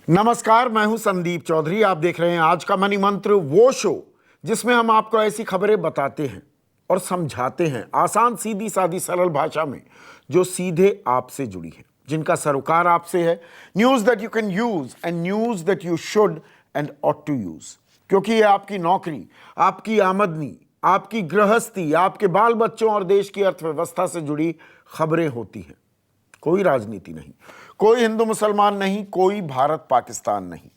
नमस्कार, मैं हूं संदीप चौधरी। आप देख रहे हैं आज का मनी मंत्र, वो शो जिसमें हम आपको ऐसी खबरें बताते हैं और समझाते हैं आसान, सीधी सादी, सरल भाषा में, जो सीधे आपसे जुड़ी है, जिनका सरोकार आपसे है। News that you can use and news that you should and ought to use, क्योंकि ये आपकी नौकरी, आपकी आमदनी, आपकी गृहस्थी, आपके बाल बच्चों और देश की अर्थव्यवस्था से जुड़ी खबरें होती हैं। कोई राजनीति नहीं, कोई हिंदू मुसलमान नहीं, कोई भारत पाकिस्तान नहीं।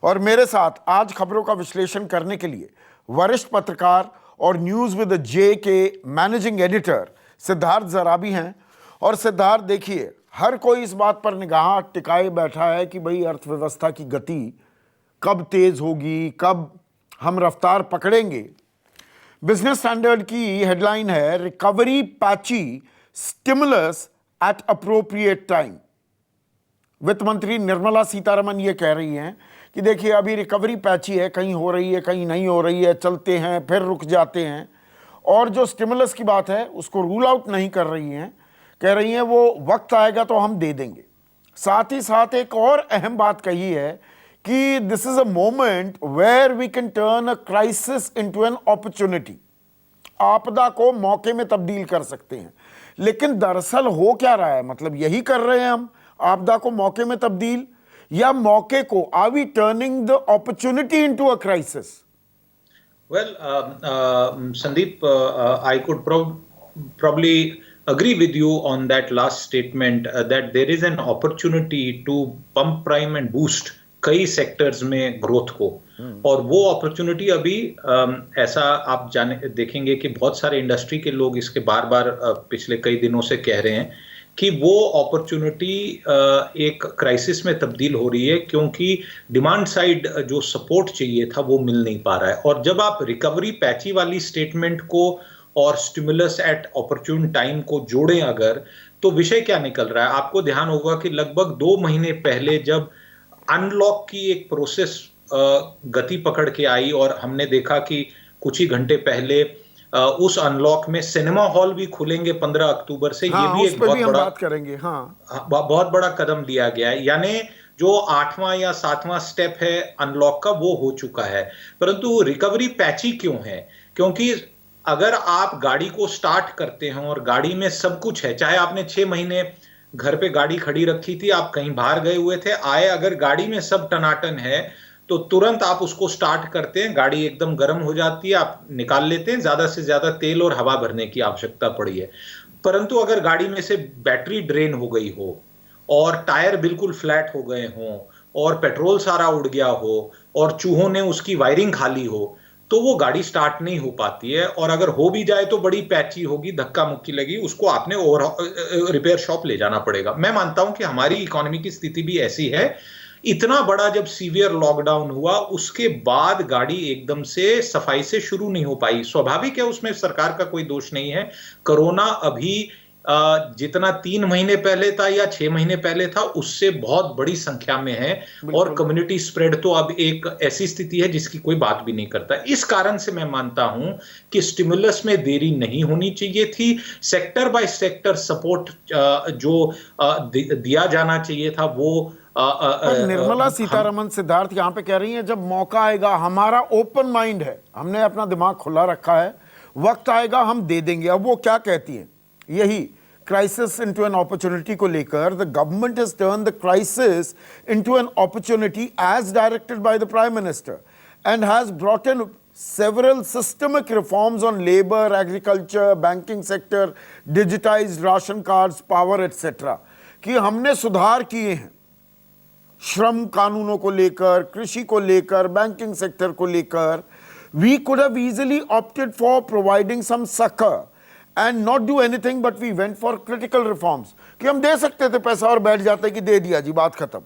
और मेरे साथ आज खबरों का विश्लेषण करने के लिए वरिष्ठ पत्रकार और न्यूज विद जे के मैनेजिंग एडिटर सिद्धार्थ जराबी हैं। और सिद्धार्थ, देखिए, हर कोई इस बात पर निगाह टिकाए बैठा है कि भाई अर्थव्यवस्था की गति कब तेज होगी, कब हम रफ्तार पकड़ेंगे। बिजनेस स्टैंडर्ड की हेडलाइन है, recovery patchy, stimulus eight appropriate time. वित्त मंत्री निर्मला सीतारमन ये कह रही हैं कि देखिए, अभी रिकवरी पैची है, कहीं हो रही है, कहीं नहीं हो रही है, चलते हैं फिर रुक जाते हैं। और जो स्टिमुलस की बात है उसको रूल आउट नहीं कर रही हैं, कह रही हैं वो वक्त आएगा तो हम दे देंगे। साथ ही साथ एक और अहम बात कही है कि this is a moment where we can turn a crisis into an opportunity. आपदा को मौके में तब्दील कर सकते हैं। लेकिन दरअसल हो क्या रहा है, मतलब यही कर रहे हैं हम, आपदा को मौके में तब्दील, या मौके को, are we turning the opportunity into a crisis? Well, Sandeep, I could probably agree with you on that last statement that there is an opportunity to pump prime and boost कई सेक्टर्स में growth को। और वो opportunity अभी ऐसा आप जाने देखेंगे कि बहुत सारे इंडस्ट्री के लोग इसके बार बार पिछले कई दिनों से कह रहे हैं कि वो अपॉर्चुनिटी एक क्राइसिस में तब्दील हो रही है, क्योंकि डिमांड साइड जो सपोर्ट चाहिए था वो मिल नहीं पा रहा है। और जब आप रिकवरी पैची वाली स्टेटमेंट को और स्टिमुलस एट अपॉर्चुन टाइम को जोड़ें अगर, तो विषय क्या निकल रहा है? आपको ध्यान होगा कि लगभग 2 महीने पहले जब अनलॉक की एक प्रोसेस गति पकड़ के आई और हमने देखा कि कुछ ही घंटे पहले उस अनलॉक में सिनेमा हॉल भी खुलेंगे 15 अक्टूबर से। हाँ, ये भी एक बहुत बड़ा बात करेंगे। हाँ, बहुत बड़ा कदम लिया गया है। यानी जो 8वां या 7वां स्टेप है अनलॉक का वो हो चुका है। परंतु रिकवरी पैची क्यों है? क्योंकि अगर आप गाड़ी को स्टार्ट करते हैं और गाड़ी में सब कुछ है, चाहे आपने 6 महीने घर पे गाड़ी खड़ी रखी थी, आप कहीं बाहर गए हुए थे, आए, अगर गाड़ी में सब टनाटन है तो तुरंत आप उसको स्टार्ट करते हैं, गाड़ी एकदम गर्म हो जाती है, आप निकाल लेते हैं, ज्यादा से ज्यादा तेल और हवा भरने की आवश्यकता पड़ी है। परंतु अगर गाड़ी में से बैटरी ड्रेन हो गई हो और टायर बिल्कुल फ्लैट हो गए हों और पेट्रोल सारा उड़ गया हो और चूहों ने उसकी वायरिंग खाली हो, तो वो गाड़ी स्टार्ट नहीं हो पाती है। और अगर हो भी जाए तो बड़ी पैची होगी, धक्का मुक्की लगी, उसको आपने ओवर रिपेयर शॉप ले जाना पड़ेगा। मैं मानता हूं कि हमारी इकोनॉमी की स्थिति भी ऐसी है। इतना बड़ा जब सीवियर लॉकडाउन हुआ उसके बाद गाड़ी एकदम से सफाई से शुरू नहीं हो पाई। स्वाभाविक है, उसमें सरकार का कोई दोष नहीं है। कोरोना अभी जितना 3 महीने पहले था या 6 महीने पहले था उससे बहुत बड़ी संख्या में है। और कम्युनिटी स्प्रेड तो अब एक ऐसी स्थिति है जिसकी कोई बात भी नहीं करता। इस कारण से मैं मानता हूं कि स्टिमुलस में देरी नहीं होनी चाहिए थी। सेक्टर बाय सेक्टर सपोर्ट जो दिया जाना चाहिए था वो पर निर्मला सीतारमन, सिद्धार्थ, यहाँ पे कह रही हैं जब मौका आएगा, हमारा ओपन माइंड है, हमने अपना दिमाग खुला रखा है, वक्त आएगा हम दे देंगे। अब वो क्या कहती हैं? यही क्राइसिस इनटू एन अपॉर्चुनिटी को लेकर the government has turn the crisis into an opportunity as directed by the prime minister and has brought in several systemic reforms on labor, agriculture, banking sector, digitized ration cards, power, etc. कि हमने सुधार किए हैं श्रम कानूनों को लेकर, कृषि को लेकर, बैंकिंग सेक्टर को लेकर। We could have easily opted for providing some succor and not do anything, but we went for critical reforms. कि हम दे सकते थे पैसा और बैठ जाते कि दे दिया जी, बात खत्म।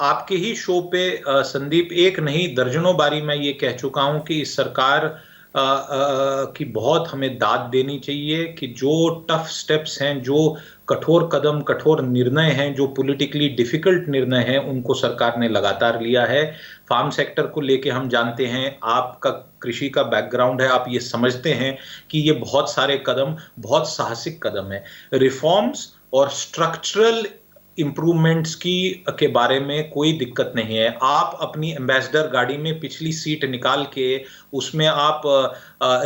आपके ही शो पे संदीप, एक नहीं दर्जनों बारी मैं ये कह चुका हूं कि इस सरकार की बहुत हमें दाद देनी चाहिए कि जो टफ स्टेप्स हैं, जो कठोर कदम, कठोर निर्णय हैं, जो पॉलिटिकली डिफिकल्ट निर्णय हैं, उनको सरकार ने लगातार लिया है। फार्म सेक्टर को लेके हम जानते हैं, आपका कृषि का बैकग्राउंड है, आप ये समझते हैं कि ये बहुत सारे कदम, बहुत साहसिक कदम है। रिफॉर्म्स और स्ट्रक्चरल इंप्रूवमेंट्स की के बारे में कोई दिक्कत नहीं है। आप अपनी एम्बेसडर गाड़ी में पिछली सीट निकाल के उसमें आप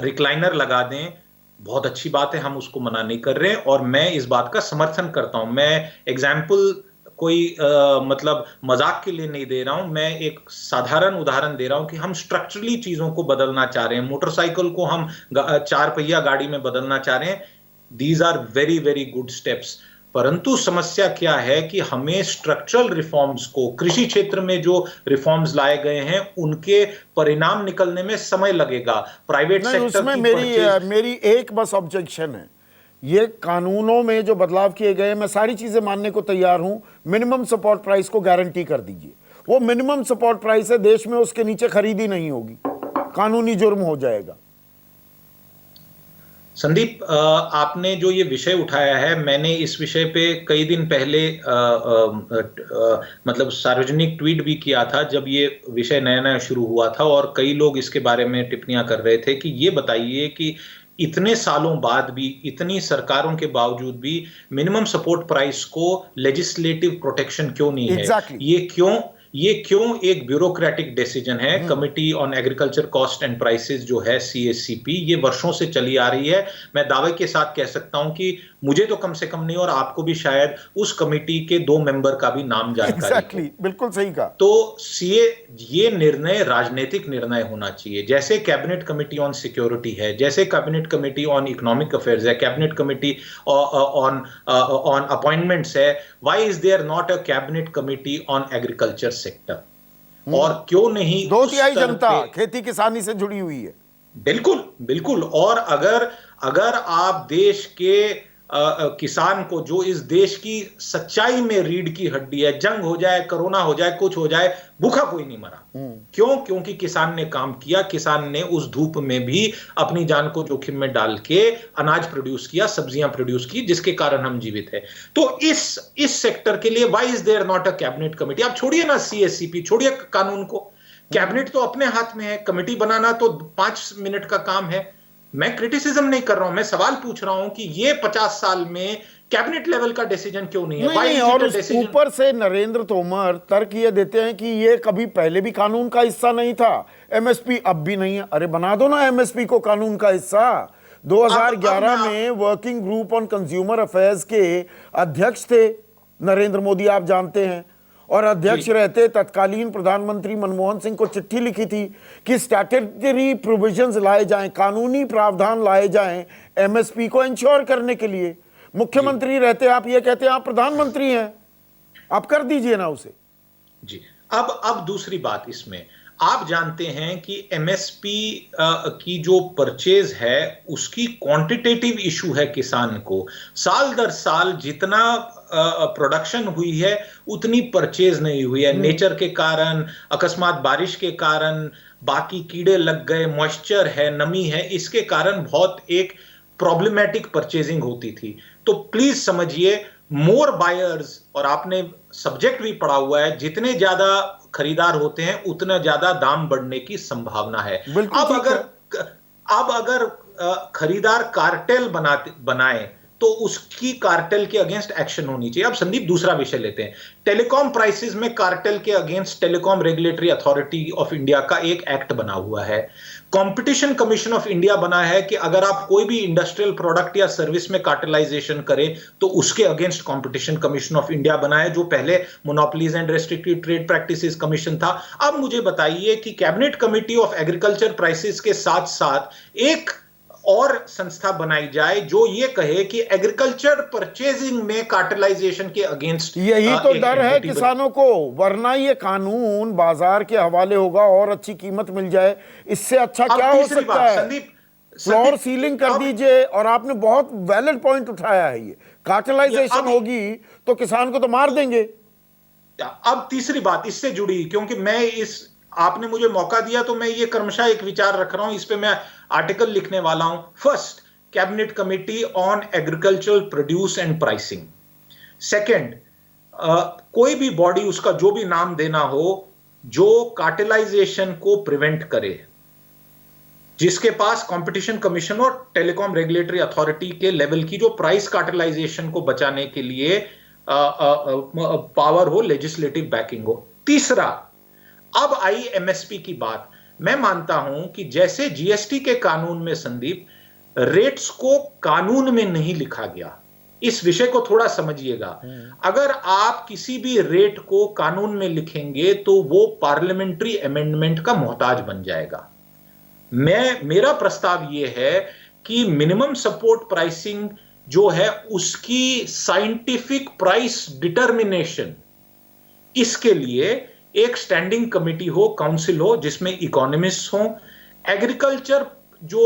रिक्लाइनर लगा दें, बहुत अच्छी बात है, हम उसको मना नहीं कर रहे और मैं इस बात का समर्थन करता हूं। मैं एग्जाम्पल कोई मतलब मजाक के लिए नहीं दे रहा हूं, मैं एक साधारण उदाहरण दे रहा हूं कि हम स्ट्रक्चरली चीजों को बदलना चाह रहे हैं। मोटरसाइकिल को हम चार पहिया गाड़ी में बदलना चाह रहे हैं। These are very very good steps. परंतु समस्या क्या है कि हमें स्ट्रक्चरल रिफॉर्म्स को, कृषि क्षेत्र में जो रिफॉर्म्स लाए गए हैं उनके परिणाम निकलने में समय लगेगा। प्राइवेट नहीं, सेक्टर उसमें की मेरी एक बस ऑब्जेक्शन है। ये कानूनों में जो बदलाव किए गए, मैं सारी चीजें मानने को तैयार हूं। मिनिमम सपोर्ट प्राइस को गारंटी कर दीजिए। वो मिनिमम सपोर्ट प्राइस है, देश में उसके नीचे खरीदी नहीं होगी, कानूनी जुर्म हो जाएगा। संदीप, आपने जो ये विषय उठाया है, मैंने इस विषय पे कई दिन पहले मतलब सार्वजनिक ट्वीट भी किया था जब ये विषय नया नया शुरू हुआ था, और कई लोग इसके बारे में टिप्पणियां कर रहे थे कि ये बताइए कि इतने सालों बाद भी, इतनी सरकारों के बावजूद भी मिनिमम सपोर्ट प्राइस को लेजिस्लेटिव प्रोटेक्शन क्यों नहीं है। Exactly. ये क्यों एक ब्यूरोक्रेटिक डिसीजन है। Committee on agriculture cost and prices जो है CACP, ये वर्षों से चली आ रही है। मैं दावे के साथ कह सकता हूं कि मुझे तो कम से कम नहीं, और आपको भी शायद उस कमिटी के 2 मेंबर का भी नाम जानकारी हो। बिल्कुल सही कहा। तो ये निर्णय राजनीतिक निर्णय होना चाहिए। जैसे कैबिनेट कमेटी ऑन सिक्योरिटी है, जैसे cabinet committee on economic affairs है, कैबिनेट कमेटी ऑन अपॉइंटमेंट्स है, why is there not a cabinet committee on agriculture sector? और क्यों नहीं 2/3 जनता खेती किसानी से जुड़ी हुई है। बिल्कुल बिल्कुल। और अगर आप देश के किसान को, जो इस देश की सच्चाई में रीढ़ की हड्डी है, जंग हो जाए, कोरोना हो जाए, कुछ हो जाए, भूखा कोई नहीं मरा। क्यों? क्योंकि किसान ने काम किया, किसान ने उस धूप में भी अपनी जान को जोखिम में डाल के अनाज प्रोड्यूस किया, सब्जियां प्रोड्यूस की, जिसके कारण हम जीवित हैं। तो इस सेक्टर के लिए why is there not a cabinet committee? आप छोड़िए ना CACP, छोड़िए कानून को, कैबिनेट तो अपने हाथ में है, कमेटी बनाना तो 5 मिनट का काम है। मैं क्रिटिसिज्म नहीं कर रहा हूं, मैं सवाल पूछ रहा हूं कि ये 50 साल में कैबिनेट लेवल का डिसीजन क्यों नहीं है? नहीं, और ऊपर से नरेंद्र तोमर तर्क ये देते हैं कि ये कभी पहले भी कानून का हिस्सा नहीं था, MSP अब भी नहीं है। अरे बना दो ना MSP को कानून का हिस्सा। 2011 में working group on consumer affairs के अध्यक्ष थे नरेंद्र मोदी, आप जानते हैं, और अध्यक्ष रहते तत्कालीन प्रधानमंत्री मनमोहन सिंह को चिट्ठी लिखी थी कि स्टैट्यूटरी प्रोविजंस लाए जाएं, कानूनी प्रावधान लाए जाएं MSP को इंश्योर करने के लिए। मुख्यमंत्री रहते आप ये कहते हैं आप प्रधानमंत्री हैं, आप कर दीजिए ना उसे। जी, अब दूसरी बात इसमें, आप जानते हैं कि MSP की जो परचेज है उसकी क्वांटिटेटिव इशू है किसान को। साल दर साल जितना प्रोडक्शन हुई है उतनी परचेज नहीं हुई है, नेचर के कारण, अकस्मात बारिश के कारण, बाकी कीड़े लग गए, मॉइस्चर है, नमी है, इसके कारण बहुत एक प्रॉब्लमैटिक परचेजिंग होती थी। तो प्लीज समझिए, मोर बायर्स, और आपने सब्जेक्ट भी पढ़ा हुआ है, जितने ज्यादा खरीदार होते हैं उतना ज्यादा दाम बढ़ने की संभावना है। अब अगर खरीदार कार्टेल बनाए तो उसकी कार्टेल के अगेंस्ट एक्शन होनी चाहिए। अब संदीप, दूसरा विषय लेते हैं। टेलीकॉम प्राइसेस में कार्टेल के against telecom regulatory authority of India का एक एक्ट बना हुआ है। कंपटीशन कमीशन ऑफ इंडिया बना है कि अगर आप कोई भी इंडस्ट्रियल प्रोडक्ट या सर्विस में कार्टेलाइजेशन करें तो उसके against competition commission of India बना है, जो पहले monopolies and restrictive trade practices commission था। अब मुझे बताइए कि cabinet committee of agriculture prices के साथ साथ एक और संस्था बनाई जाए जो ये कहे कि एग्रीकल्चर परचेजिंग में कार्टेलाइजेशन के अगेंस्ट। यही तो डर है किसानों को, वरना ये कानून बाजार के हवाले होगा और अच्छी कीमत मिल जाए। इससे अच्छा क्या हो सकता है? संदीप, फ्लोर सीलिंग कर दीजिए। और आपने बहुत वैलिड पॉइंट उठाया है, ये कार्टेलाइजेशन होगी तो किसान को तो मार देंगे। अब तीसरी बात इससे जुड़ी, क्योंकि आपने मुझे मौका दिया तो मैं ये क्रमशः एक विचार रख रहा हूं, इस पे मैं आर्टिकल लिखने वाला हूं। First, cabinet committee on agricultural produce and pricing. Second, कोई भी बॉडी, उसका जो भी नाम देना हो, जो कार्टेलाइजेशन को प्रिवेंट करे, जिसके पास कंपटीशन कमीशन और टेलीकॉम रेगुलेटरी अथॉरिटी के लेवल की जो प्राइस कार्टेलाइजेशन को बचाने के लिए पावर हो, लेजिस्लेटिव बैकिंग हो। तीसरा, अब आई एमएसपी की बात। मैं मानता हूं कि जैसे जीएसटी के कानून में संदीप रेट्स को कानून में नहीं लिखा गया, इस विषय को थोड़ा समझिएगा। अगर आप किसी भी रेट को कानून में लिखेंगे तो वो पार्लियामेंट्री अमेंडमेंट का मोहताज बन जाएगा। मेरा प्रस्ताव यह है कि मिनिमम सपोर्ट प्राइसिंग जो है उसकी साइंटिफिक प्राइस डिटर्मिनेशन, इसके लिए एक स्टैंडिंग कमेटी हो, काउंसिल हो, जिसमें इकोनॉमिस्ट हो, एग्रीकल्चर जो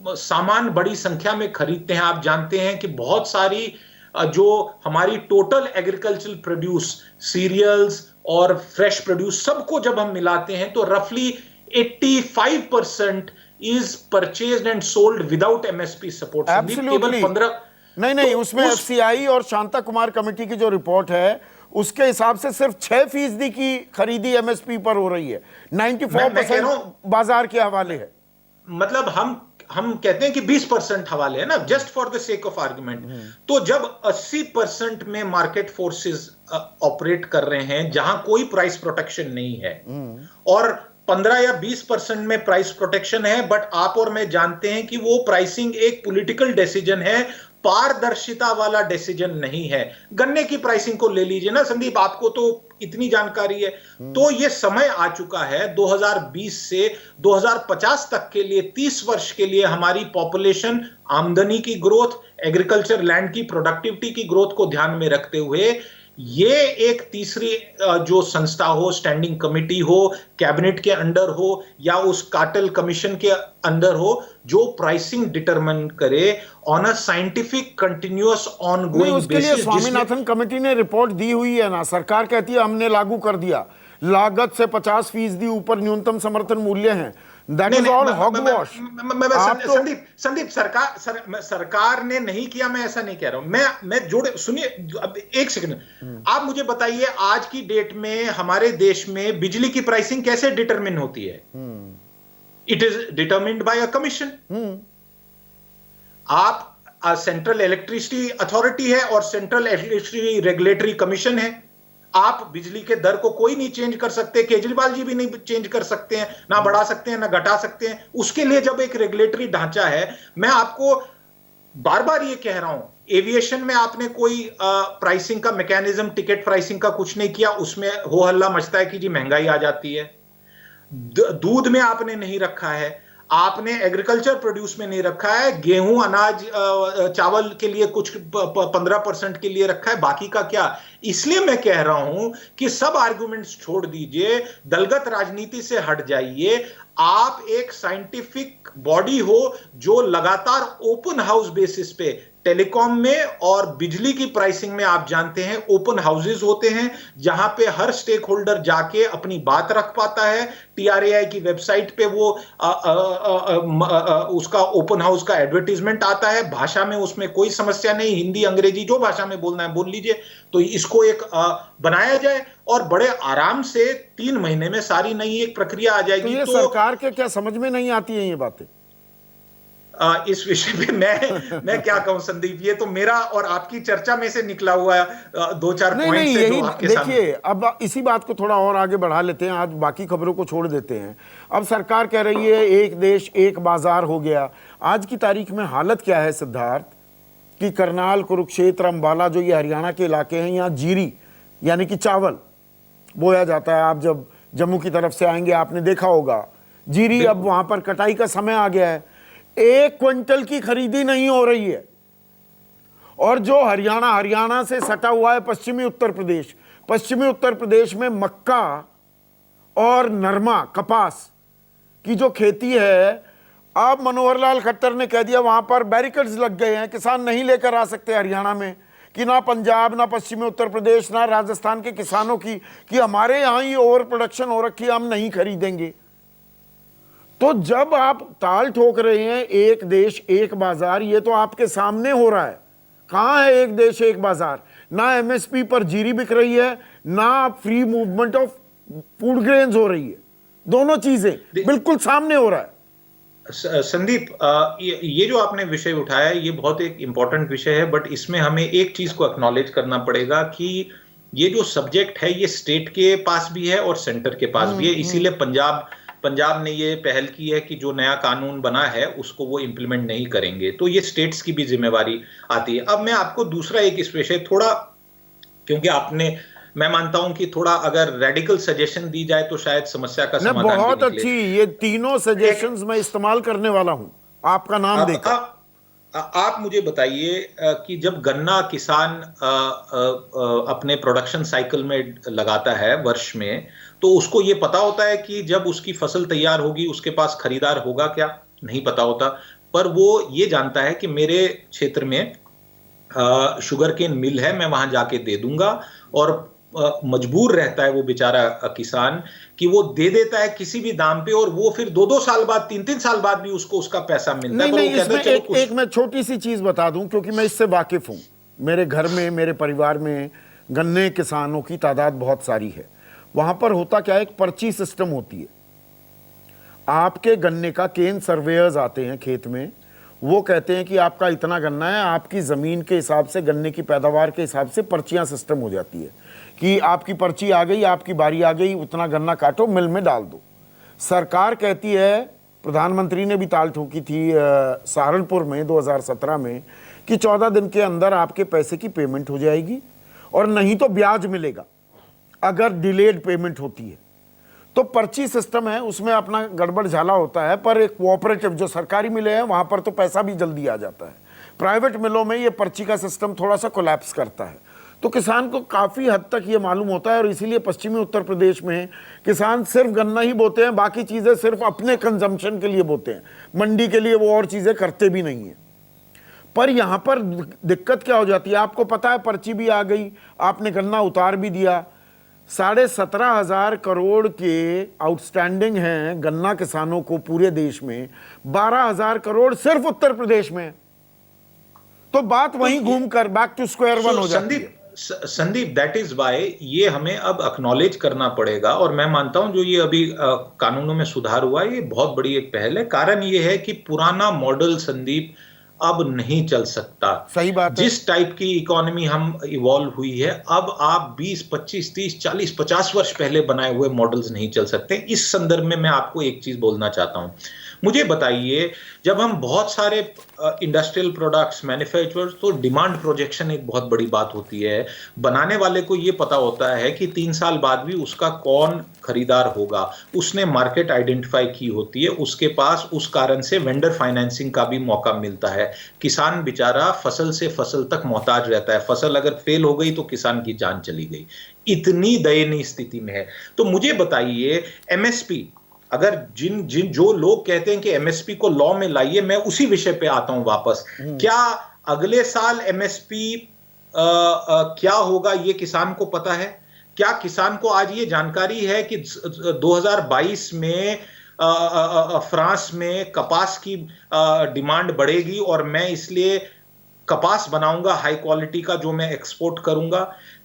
सामान बड़ी संख्या में खरीदते हैं। आप जानते हैं कि बहुत सारी जो हमारी टोटल एग्रीकल्चरल प्रोड्यूस, सीरियल्स और फ्रेश प्रोड्यूस, सबको जब हम मिलाते हैं तो रफली 85% is purchased and sold without MSP support. केवल 15 नहीं, उसमें एफसीआई और शांता कुमार कमेटी की जो रिपोर्ट है उसके हिसाब से सिर्फ 6% की खरीदी एमएसपी पर हो रही है, 94% बाजार के हवाले है। मतलब हम कहते हैं कि 20% हवाले है ना, just for the sake of argument. तो जब 80% में मार्केट फोर्सेस ऑपरेट कर रहे हैं जहां कोई प्राइस प्रोटेक्शन नहीं है, और 15 या 20% में प्राइस प्रोटेक्शन है, बट आप और मैं जानते हैं कि वो प्राइसिंग एक पॉलिटिकल डिसीजन है, पारदर्शिता वाला डिसीजन नहीं है। गन्ने की प्राइसिंग को ले लीजिए ना संदीप, आपको तो इतनी जानकारी है। तो ये समय आ चुका है 2020 से 2050 तक के लिए, 30 वर्ष के लिए हमारी पॉपुलेशन, आमदनी की ग्रोथ, एग्रीकल्चर लैंड की प्रोडक्टिविटी की ग्रोथ को ध्यान में रखते हुए ये एक तीसरी जो संस्था हो, स्टैंडिंग कमेटी हो, कैबिनेट के अंडर हो या उस कार्टेल कमीशन के अंदर हो, जो प्राइसिंग डिटरमाइन करे on a scientific continuous ongoing basis. उसके लिए स्वामीनाथन कमेटी ने रिपोर्ट दी हुई है ना, सरकार कहती है हमने लागू कर दिया, लागत से 50% ऊपर न्यूनतम समर्थन मूल्य है। That is all hogwash. Sandeep, सरकार ने नहीं किया, मैं ऐसा नहीं कह रहा हूं। मैं जोड़े सुनिए, अब एक सेकंड, आप मुझे बताइए आज की डेट में हमारे देश में बिजली की प्राइसिंग कैसे डिटरमिन होती है? It is determined bye a commission. आप सेंट्रल इलेक्ट्रिसिटी अथॉरिटी है और सेंट्रल इलेक्ट्रिसिटी रेगुलेटरी कमीशन है। आप बिजली के दर को कोई नहीं चेंज कर सकते, केजरीवाल जी भी नहीं चेंज कर सकते हैं, ना बढ़ा सकते हैं ना घटा सकते हैं। उसके लिए जब एक रेगुलेटरी ढांचा है, मैं आपको बार बार ये कह रहा हूं, एविएशन में आपने कोई प्राइसिंग का मैकेनिज्म, टिकट प्राइसिंग का कुछ नहीं किया, उसमें हो हल्ला मचता है कि जी महंगाई आ जाती है। दूध में आपने नहीं रखा है, आपने एग्रीकल्चर प्रोड्यूस में नहीं रखा है, गेहूं, अनाज, चावल के लिए कुछ 15% के लिए रखा है, बाकी का क्या? इसलिए मैं कह रहा हूं कि सब आर्गुमेंट्स छोड़ दीजिए, दलगत राजनीति से हट जाइए। आप एक साइंटिफिक बॉडी हो जो लगातार ओपन हाउस बेसिस पे, टेलीकॉम में और बिजली की प्राइसिंग में आप जानते हैं ओपन हाउसेज होते हैं जहां पे हर स्टेक होल्डर जाके अपनी बात रख पाता है। टीआरएआई की वेबसाइट पे वो उसका ओपन हाउस का एडवर्टीजमेंट आता है, भाषा में उसमें कोई समस्या नहीं, हिंदी अंग्रेजी जो भाषा में बोलना है बोल लीजिए। तो इसको एक बनाया जाए और बड़े आराम से 3 महीने में सारी नई एक प्रक्रिया आ जाएगी। तो ये सरकार के क्या समझ में नहीं आती है ये बातें? इस विषय पे मैं क्या कहूं संदीप, ये तो मेरा और आपकी चर्चा में से निकला हुआ 2-4 पॉइंट है जो आपके सामने। देखिए, अब इसी बात को थोड़ा और आगे बढ़ा लेते हैं, आज बाकी खबरों को छोड़ देते हैं। अब सरकार कह रही है एक देश एक बाजार हो गया। आज की तारीख में हालत क्या है सिद्धार्थ, कि करनाल, कुरुक्षेत्र, अंबाला, जो ये हरियाणा के इलाके हैं, यहाँ जीरी यानी कि चावल बोया जाता है। आप जब जम्मू की तरफ से आएंगे आपने देखा होगा जीरी, अब वहां पर कटाई का समय आ गया है, 1 क्विंटल की खरीदी नहीं हो रही है। और जो हरियाणा से सटा हुआ है पश्चिमी उत्तर प्रदेश में मक्का और नरमा, कपास की जो खेती है, अब मनोहर लाल खट्टर ने कह दिया वहां पर बैरिकेड्स लग गए हैं, किसान नहीं लेकर आ सकते हरियाणा में, कि ना पंजाब, ना पश्चिमी उत्तर प्रदेश, ना राजस्थान के किसानों की, कि हमारे यहां ही ओवर प्रोडक्शन हो रखी है, हम नहीं खरीदेंगे। तो जब आप ताल ठोक रहे हैं एक देश एक बाजार, ये तो आपके सामने हो रहा है। कहां है एक देश एक बाजार? ना एमएसपी पर जीरी बिक रही है, ना free movement of food grains हो रही है। दोनों चीजें बिल्कुल सामने हो रहा है। संदीप, ये जो आपने विषय उठाया है ये बहुत एक इम्पोर्टेंट विषय है, बट इसमें हमें एक चीज को एक्नॉलेज करना पड़ेगा कि ये जो सब्जेक्ट है ये स्टेट के पास भी है और सेंटर के पास भी है। इसीलिए पंजाब पंजाब ने ये पहल की है कि जो नया कानून बना है उसको वो इम्प्लीमेंट नहीं करेंगे, तो ये स्टेट्स की भी जिम्मेवारी आती है। अब मैं आपको दूसरा एक इस विषय थोड़ा, क्योंकि आपने, मैं मानता हूं कि थोड़ा अगर रेडिकल सजेशन दी जाए तो शायद समस्या का नहीं, समाधान भी बहुत निकले। अच्छी, ये तीनों सजेशंस मैं इस्तेमाल करने वाला हूं आपका नाम अब देकर। आप मुझे बताइए कि जब गन्ना किसान अपने प्रोडक्शन साइकिल में लगाता है वर्ष में, तो उसको ये पता होता है कि जब उसकी फसल तैयार होगी उसके पास खरीदार होगा क्या? नहीं पता होता। पर वो ये जानता है कि मेरे क्षेत्र में शुगर केन मिल है, मैं वहां जाके दे दूंगा। और मजबूर रहता है वो बेचारा किसान कि वो दे देता है किसी भी दाम पे, और वो फिर 2-2 साल बाद, 3-3 साल बाद भी उसको उसका पैसा मिलता है, नहीं पर वो नहीं, कहता है इसमें चलो एक कुछ। एक मैं छोटी सी चीज बता दूं, क्योंकि मैं इससे वाकिफ हूं। मेरे घर में, मेरे परिवार में गन्ने किसानों की तादाद बहुत सारी है। वहां पर होता क्या है, एक पर्ची सिस्टम होती है। आपके गन्ने का केन सर्वेयर्स आते हैं खेत में, वो कहते हैं कि आपका इतना गन्ना है, आपकी ज़मीन के हिसाब से, गन्ने की पैदावार के हिसाब से पर्चियां सिस्टम हो जाती है कि आपकी पर्ची आ गई, आपकी बारी आ गई, उतना गन्ना काटो, मिल में डाल दो। सरकार कहती है, प्रधानमंत्री ने भी ताल ठोकी थी सहारनपुर में 2017 में, कि 14 दिन के अंदर आपके पैसे की पेमेंट हो जाएगी, और नहीं तो ब्याज मिलेगा अगर डिलेड पेमेंट होती है। तो पर्ची सिस्टम है, उसमें अपना गड़बड़ झाला होता है, पर एक कोऑपरेटिव जो सरकारी मिले हैं वहां पर तो पैसा भी जल्दी आ जाता है। प्राइवेट मिलों में ये पर्ची का सिस्टम थोड़ा सा कोलैप्स करता है। तो किसान को काफ़ी हद तक ये मालूम होता है, और इसीलिए पश्चिमी उत्तर प्रदेश में किसान सिर्फ गन्ना ही बोते हैं, बाकी चीज़ें सिर्फ अपने कंजम्पशन के लिए बोते हैं, मंडी के लिए वो और चीज़ें करते भी नहीं हैं। पर यहाँ पर दिक्कत क्या हो जाती है, आपको पता है, पर्ची भी आ गई, आपने गन्ना उतार भी दिया, 17,500 करोड़ के आउटस्टैंडिंग हैं गन्ना किसानों को पूरे देश में, 12,000 करोड़ सिर्फ उत्तर प्रदेश में। तो बात वहीं घूमकर बैक टू स्क्वायर वन हो जाती है। संदीप, दैट इज वाई ये हमें अब एक्नॉलेज करना पड़ेगा। और मैं मानता हूं जो ये अभी कानूनों में सुधार हुआ है ये बहुत बड़ी एक पहल है। कारण ये है कि पुराना मॉडल, संदीप, अब नहीं चल सकता। सही बात है। जिस टाइप की इकोनॉमी हम इवॉल्व हुई है, अब आप 20, 25, 30, 40, 50 वर्ष पहले बनाए हुए मॉडल्स नहीं चल सकते। इस संदर्भ में मैं आपको एक चीज बोलना चाहता हूं। मुझे बताइए, जब हम बहुत सारे इंडस्ट्रियल प्रोडक्ट्स मैन्युफैक्चरर्स, तो डिमांड प्रोजेक्शन एक बहुत बड़ी बात होती है। बनाने वाले को यह पता होता है कि 3 साल बाद भी उसका कौन खरीदार होगा, उसने मार्केट आइडेंटिफाई की होती है, उसके पास उस कारण से वेंडर फाइनेंसिंग का भी मौका मिलता है। किसान बेचारा फसल से फसल तक मोहताज रहता है, फसल अगर फेल हो गई तो किसान की जान चली गई। इतनी दयनीय स्थिति में है। तो मुझे बताइए, एमएसपी, अगर जिन जिन जो लोग कहते हैं कि एमएसपी को लॉ में लाइए, मैं उसी विषय पे आता हूं वापस। क्या अगले साल एमएसपी क्या होगा ये किसान को पता है? क्या किसान को आज ये जानकारी है कि 2022 में फ्रांस में कपास की डिमांड बढ़ेगी और मैं इसलिए कपास बनाऊंगा हाई क्वालिटी का जो मैं एक्सपोर्ट करूंगा?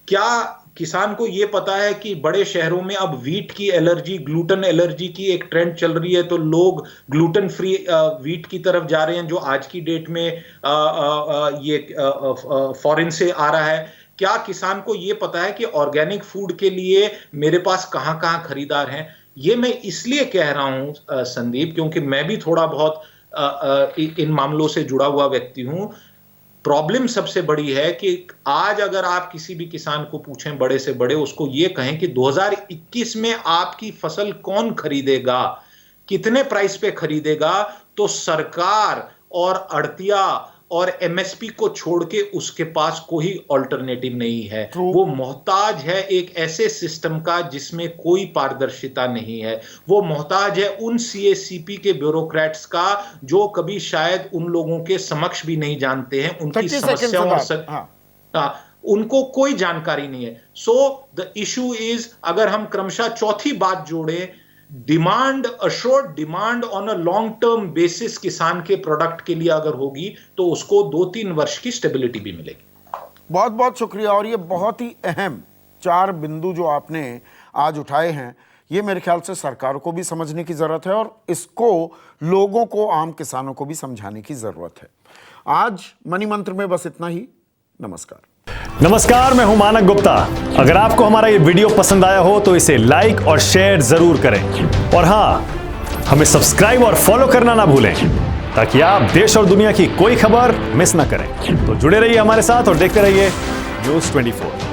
क्या किसान को यह पता है कि बड़े शहरों में अब वीट की एलर्जी, ग्लूटेन एलर्जी की एक ट्रेंड चल रही है, तो लोग ग्लूटेन फ्री वीट की तरफ जा रहे हैं, जो आज की डेट में ये फॉरेन से आ रहा है? क्या किसान को यह पता है कि ऑर्गेनिक फूड के लिए मेरे पास कहां कहां खरीदार हैं? ये मैं इसलिए कह रहा हूं संदीप, क्योंकि मैं भी थोड़ा बहुत इन मामलों से जुड़ा हुआ व्यक्ति हूं। प्रॉब्लम सबसे बड़ी है कि आज अगर आप किसी भी किसान को पूछें, बड़े से बड़े, उसको ये कहें कि 2021 में आपकी फसल कौन खरीदेगा, कितने प्राइस पे खरीदेगा, तो सरकार और अड़तिया और एमएसपी को छोड़ के उसके पास कोई ऑल्टरनेटिव नहीं है। वो मोहताज है एक ऐसे सिस्टम का जिसमें कोई पारदर्शिता नहीं है। वो मोहताज है उन सीएससीपी के ब्यूरोक्रेट्स का जो कभी शायद उन लोगों के समक्ष भी नहीं जानते हैं, उनकी समस्याओं और उनको कोई जानकारी नहीं है। सो द इशू इज, अगर हम क्रमशः चौथी बात जोड़े, demand, assured demand on a long term basis किसान के प्रोडक्ट के लिए अगर होगी तो उसको 2-3 वर्ष की स्टेबिलिटी भी मिलेगी। बहुत बहुत शुक्रिया। और ये बहुत ही अहम 4 बिंदु जो आपने आज उठाए हैं, ये मेरे ख्याल से सरकार को भी समझने की जरूरत है और इसको लोगों को, आम किसानों को भी समझाने की जरूरत है। आज मनी मंत्र में बस इतना ही। नमस्कार, मैं हूं मानक गुप्ता। अगर आपको हमारा ये वीडियो पसंद आया हो तो इसे लाइक और शेयर जरूर करें और हां, हमें सब्सक्राइब और फॉलो करना ना भूलें ताकि आप देश और दुनिया की कोई खबर मिस ना करें। तो जुड़े रहिए हमारे साथ और देखते रहिए न्यूज़ 24।